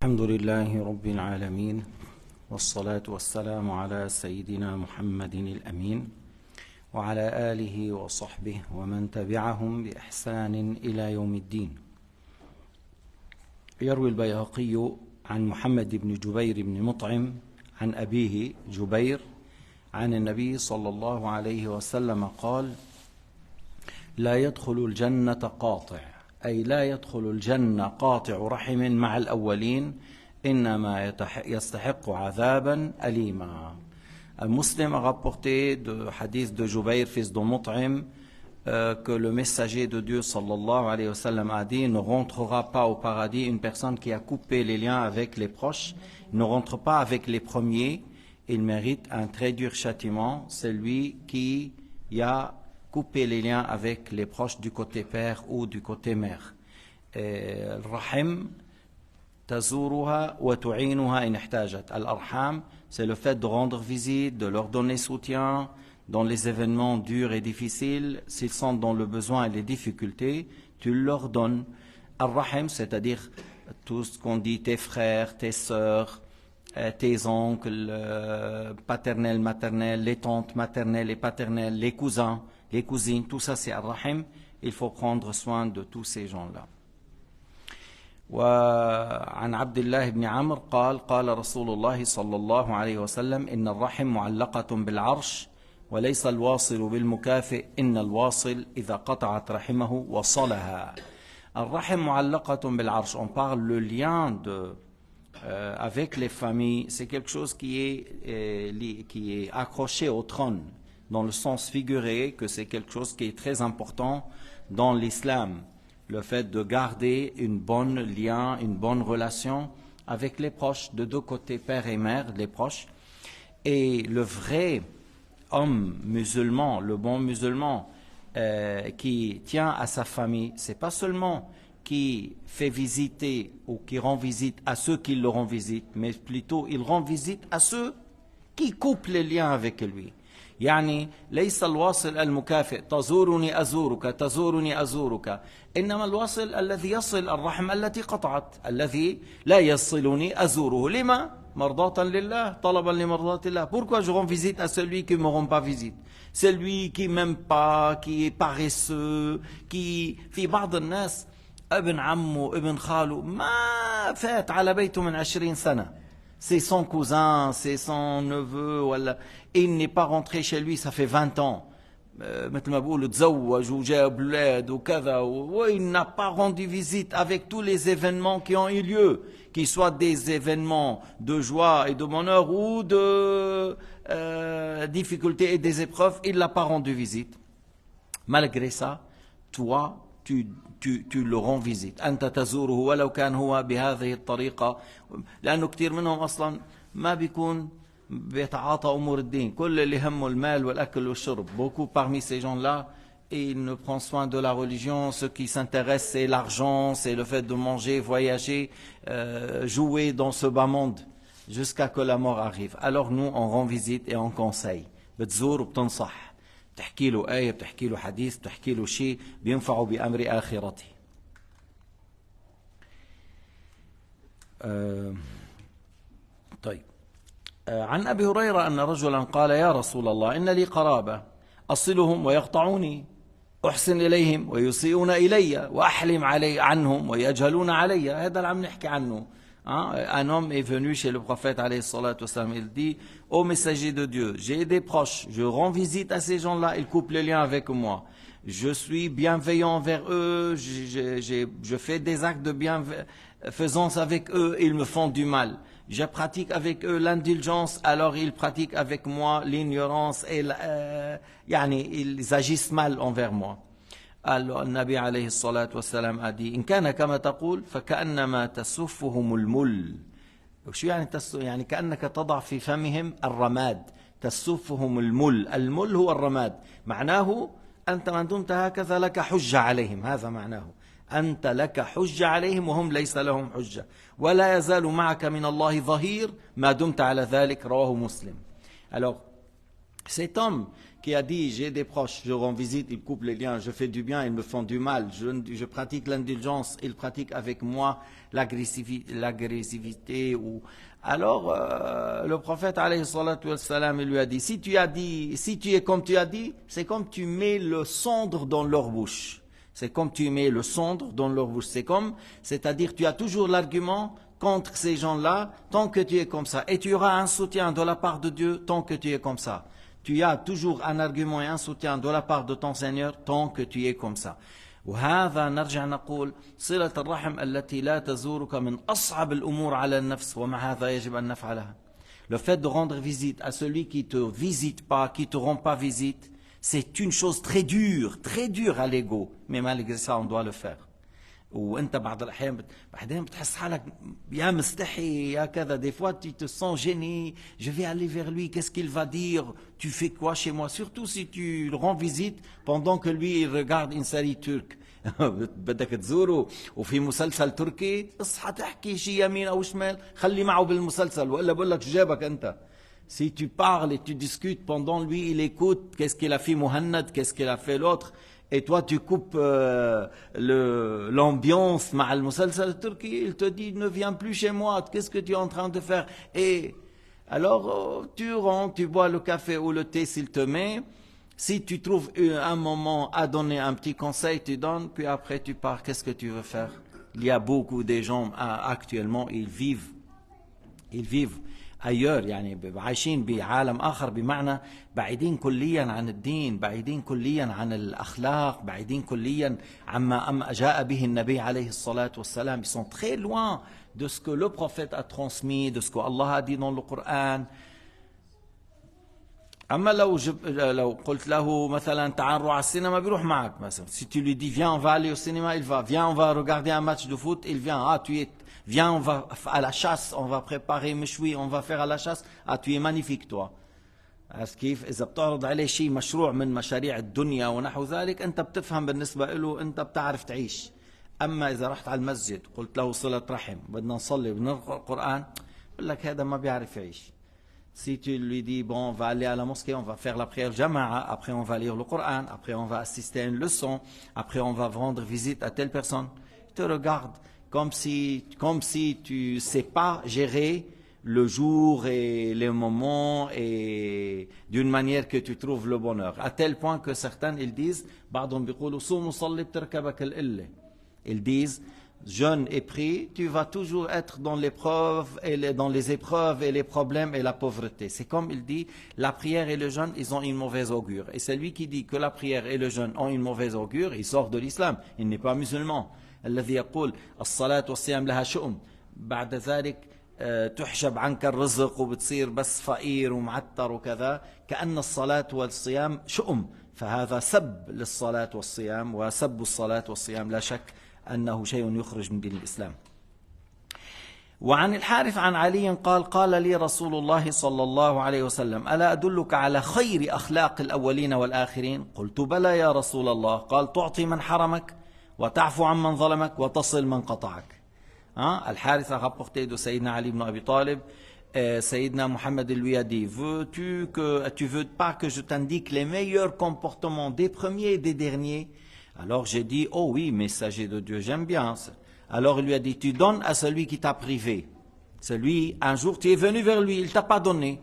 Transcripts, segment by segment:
الحمد لله رب العالمين والصلاة والسلام على سيدنا محمد الأمين وعلى آله وصحبه ومن تبعهم بإحسان إلى يوم الدين. يروي البيهقي عن محمد بن جبير بن مطعم عن أبيه جبير عن النبي صلى الله عليه وسلم قال: لا يدخل الجنة قاطع، أي لا يدخل الجنة قاطع رحم مع الأولين، إنما يستحق عذابا أليما. Muslim a rapporté de hadith de Jubayr, fils de Mut'im, que le messager de Dieu sallallahu alayhi wa sallam a dit: ne rentrera pas au paradis une personne qui a coupé les liens avec les proches, ne rentre pas avec les premiers, il mérite un très dur châtiment, celui qui a couper les liens avec les proches du côté père ou du côté mère. Al-Rahim tazuruha wa tu'inuha in ihtajat. Al-Arham, c'est le fait de rendre visite, de leur donner soutien dans les événements durs et difficiles. S'ils sont dans le besoin et les difficultés, tu leur donnes. Al-Rahim, c'est-à-dire tout ce qu'on dit, tes frères, tes sœurs, tes oncles, paternels, maternels, les tantes maternelles et paternelles, les cousins, les cousines, tout ça c'est Ar-Rahim. Il faut prendre soin de tous ces gens-là. وعن عبد الله بن عمرو قال رسول الله صلى الله عليه وسلم: إن الرحم معلقة بالعرش وليس الواصل بالمكافئ إن الواصل إذا قطعت رحمه وصلها. الرحم معلقة بالعرش. On parle le lien avec les familles, c'est quelque chose qui est accroché au trône, dans le sens figuré que c'est quelque chose qui est très important dans l'islam, le fait de garder une bonne lien, une bonne relation avec les proches, de deux côtés, père et mère, les proches. Et le vrai homme musulman, le bon musulman qui tient à sa famille, c'est pas seulement qui fait visiter ou qui rend visite à ceux qui le rendent visite, mais plutôt il rend visite à ceux qui coupent les liens avec lui. يعني ليس الواصل المكافئ تزورني أزورك تزورني أزورك، إنما الواصل الذي يصل الرحم التي قطعت، الذي لا يصلني أزوره. لما؟ مرضاة لله، طلبا لمرضاة الله. Pourquoi je rends visite à celui qui ne me rend pas visite, celui qui m'aime pas, qui est paresseux, qui في بعض الناس ابن عمه ابن خاله ما فات على بيته من 20 سنة، c'est son cousin, c'est son neveu, ولا il n'est pas rentré chez lui, ça fait 20 ans. مثل ما بيقولوا تزوج وجاب اولاد وكذا، il n'a pas rendu visite avec tous les événements qui ont eu lieu, qu'ils soient des événements de joie et de bonheur ou de difficultés et des épreuves, il n'a pas rendu visite. Malgré ça, toi, tu le rends visite. أنت تزوره ولو كان هو بهذه الطريقة، لأنه كثير منهم أصلا ما بيكون بيتعاطى أمور الدين، كل اللي همه المال والأكل والشرب. Beaucoup parmi ces gens-là, ils ne prennent soin de la religion. Ce qui s'intéresse, c'est l'argent, c'est le fait de manger, voyager, jouer dans ce bas monde jusqu'à que la mort arrive. Alors nous, on rend visite et on conseille. بتزور وبتنصح، بتحكي له آية، بتحكي له حديث، بتحكي له شيء بينفعه بأمر آخرته. طيب. عن أبي هريرة أن رجلا قال: يا رسول الله، إن لي قرابة أصلهم ويقطعوني، أحسن إليهم ويسيئون إلي، وأحلم عنهم ويجهلون علي. هذا اللي عم نحكي عنه. Un homme est venu chez le prophète alayhi salatu wassalam. Il dit: ô messager de Dieu, j'ai des proches, je rends visite à ces gens-là, ils coupent les liens avec moi, je suis bienveillant envers eux, je fais des actes de bienfaisance avec eux, ils me font du mal. Je pratique avec eux l'indulgence, alors ils pratiquent avec moi l'ignorance et ils agissent mal envers moi. قال النبي عليه الصلاة والسلام a dit: إن كان كما تقول فكأنما تسفهم المل. شو يعني يعني كأنك تضع في فمهم الرماد، تسفهم المل. المل هو الرماد، معناه أنت ما دمت هكذا لك حجة عليهم، هذا معناه أنت لك حجة عليهم وهم ليس لهم حجة، ولا يزال معك من الله ظهير ما دمت على ذلك. رواه مسلم. Alors Cet homme qui a dit j'ai des proches, je rends visite, ils coupent les liens, je fais du bien, ils me font du mal, je pratique l'indulgence, ils pratiquent avec moi l'agressivité. Alors le prophète alayhi salatu wassalam, il lui a dit si tu es comme tu as dit, c'est comme tu mets le cendre dans leur bouche. C'est comme tu mets le cendre dans leur bouche. C'est-à-dire tu as toujours l'argument contre ces gens-là tant que tu es comme ça. Et tu auras un soutien de la part de Dieu tant que tu es comme ça. Tu as toujours un argument et un soutien de la part de ton Seigneur tant que tu es comme ça. وهذا نرجع نقول صلة الرحم التي لا تزورك من أصعب الأمور على النفس ومع هذا يجب أن نفعلها. Le fait de rendre visite à celui qui te visite pas, qui te rend pas visite, c'est une chose très dure à l'ego, mais malgré ça on doit le faire. وانت بعض الاحيان بعدين بتحس حالك يا مستحي يا كذا. Des fois tu te sens gêné, je vais aller vers lui, qu'est-ce qu'il va dire, tu fais quoi chez moi, surtout si tu le rends visite pendant que lui il regarde une série turque. بدك تزوره وفي مسلسل تركي اصحى تحكي شيء يمين او شمال، خلي معه بالمسلسل والا بقول لك شو جابك انت. Si tu parles et tu discutes pendant lui, il écoute qu'est-ce qu'il a fait Mohamed, qu'est-ce qu'il a fait l'autre, et toi tu coupes l'ambiance مع المسلسل turki, il te dit ne viens plus chez moi, qu'est-ce que tu es en train de faire? Et alors tu rentres, tu bois le café ou le thé s'il te met. Si tu trouves un moment à donner un petit conseil, tu donnes, puis après tu pars, qu'est-ce que tu veux faire? Il y a beaucoup de gens actuellement, ils vivent ailleurs، يعني عايشين بعالم آخر، بمعنى بعيدين كليا عن الدين، بعيدين كليا عن الأخلاق، بعيدين كليا عما جاء به النبي عليه الصلاة والسلام. Ils sont très loin de ce que le prophète a transmis, de ce que Allah a dit dans le Coran. أما لو قلت له مثلا تعال نروح على السينما بيروح معك مثلا. Si tu lui dis viens on va aller au cinéma, il va. Viens on va regarder un match de foot, il vient. Viens on va à la chasse, on va préparer مشوي, on va faire à la chasse. Tu es magnifique toi. عرفت كيف؟ إذا بتعرض عليه شيء مشروع من مشاريع الدنيا ونحو ذلك أنت بتفهم بالنسبة له، أنت بتعرف تعيش. أما إذا رحت على المسجد قلت له صلة رحم، بدنا نصلي بنقرأ القرآن، بقول لك هذا ما بيعرف يعيش. Si tu lui dis, bon, on va aller à la mosquée, on va faire la prière jama'a, après on va lire le Coran, après on va assister à une leçon, après on va rendre visite à telle personne, il te regarde comme si tu ne sais pas gérer le jour et les moments et d'une manière que tu trouves le bonheur. À tel point que certains, ils disent, ils disent, jeûne et prie, tu vas toujours être dans l'épreuve et dans les épreuves et les problèmes et la pauvreté. C'est comme il dit, la prière et le jeûne, ils ont une mauvaise augure. Et celui qui dit que la prière et le jeûne ont une mauvaise augure, il sort de l'islam, il n'est pas musulman. الذي يقول الصلاة والصيام لها شؤم بعد ذلك تحجب عنك الرزق وبتصير بس فقير ومعتر وكذا، كأن الصلاة والصيام شؤم. فهذا سب للصلاة والصيام، وسب الصلاة والصيام لا شك أنه شيء يخرج من دين الإسلام. وعن الحارث عن علي قال لي رسول الله صلى الله عليه وسلم ألا أدلك على خير أخلاق الأولين والآخرين؟ قلت بلى يا رسول الله. قال تعطي من حرمك وتعفو عن من ظلمك وتصل من قطعك. الحارث a rapporté de Sayyidina Ali ibn Abi Talib, Sayyidina Muhammad lui a dit, tu veux pas que je t'indique les meilleurs comportements des premiers et des derniers? Alors j'ai dit, oh oui, messager de Dieu, j'aime bien ça. Alors il lui a dit, tu donnes à celui qui t'a privé. Celui, un jour tu es venu vers lui, il t'a pas donné.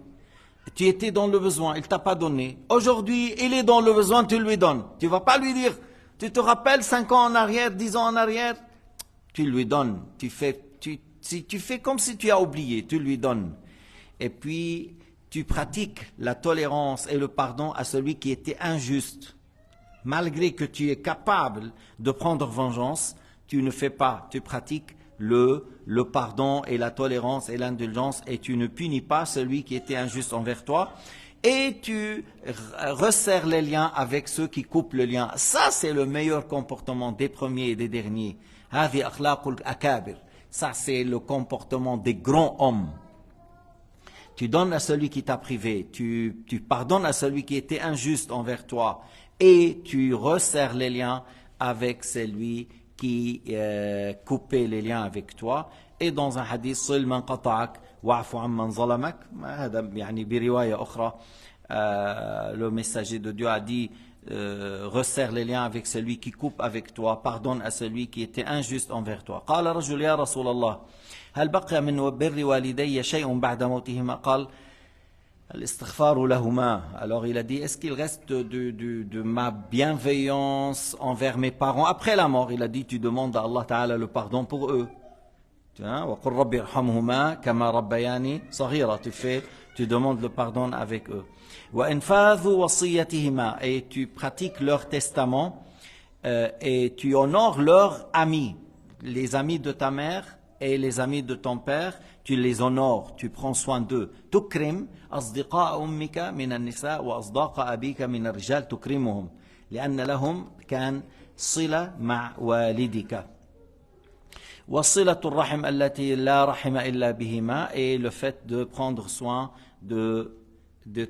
Tu étais dans le besoin, il t'a pas donné. Aujourd'hui, il est dans le besoin, tu lui donnes. Tu vas pas lui dire, tu te rappelles 5 ans en arrière, 10 ans en arrière? Tu lui donnes, tu fais comme si tu as oublié, tu lui donnes. Et puis, tu pratiques la tolérance et le pardon à celui qui était injuste. Malgré que tu es capable de prendre vengeance, tu ne fais pas, tu pratiques le pardon et la tolérance et l'indulgence, et tu ne punis pas celui qui était injuste envers toi, et tu resserres les liens avec ceux qui coupent le lien. Ça, c'est le meilleur comportement des premiers et des derniers. Ça, c'est le comportement des grands hommes. Tu donnes à celui qui t'a privé, tu pardonnes à celui qui était injuste envers toi, et tu resserres les liens avec celui qui coupait les liens avec toi. Et dans un hadith, صل من قطعك واعف عمن ظلمك. هذا يعني برواية أخرى le messager de Dieu a dit resserre les liens avec celui qui coupe avec toi, pardonne à celui qui était injuste envers toi. قال رجل يا رسول الله هل بقي من بر والدي شيء بعد موتهما قال الاستغفار لهما. Alors il a dit, est-ce qu'il reste de ma bienveillance envers mes parents après la mort? Il a dit, tu demandes à Allah Ta'ala le pardon pour eux. وقل ربي ارحمهما كما ربياني صغيرا. Tu demandes le pardon avec eux. وإنفاذ وصيتهما. Et tu pratiques leur testament et tu honores leurs amis. Les amis de ta mère et les amis de ton père, tu les honores, tu prends soin d'eux. تكرم أصدقاء أمك من النساء وأصداق أبيك من الرجال تكرمهم لأن لهم كان صلة مع والدك. وصلة الرحم التي لا رحم إلا بهما. Et le fait de prendre soin de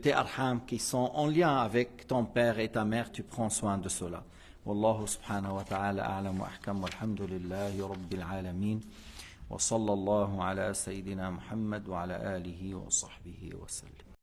tes arham qui sont en lien avec ton père et ta mère, tu prends soin de cela. والله سبحانه وتعالى أعلم وأحكم والحمد لله رب العالمين وصلى الله على سيدنا محمد وعلى آله وصحبه وسلم.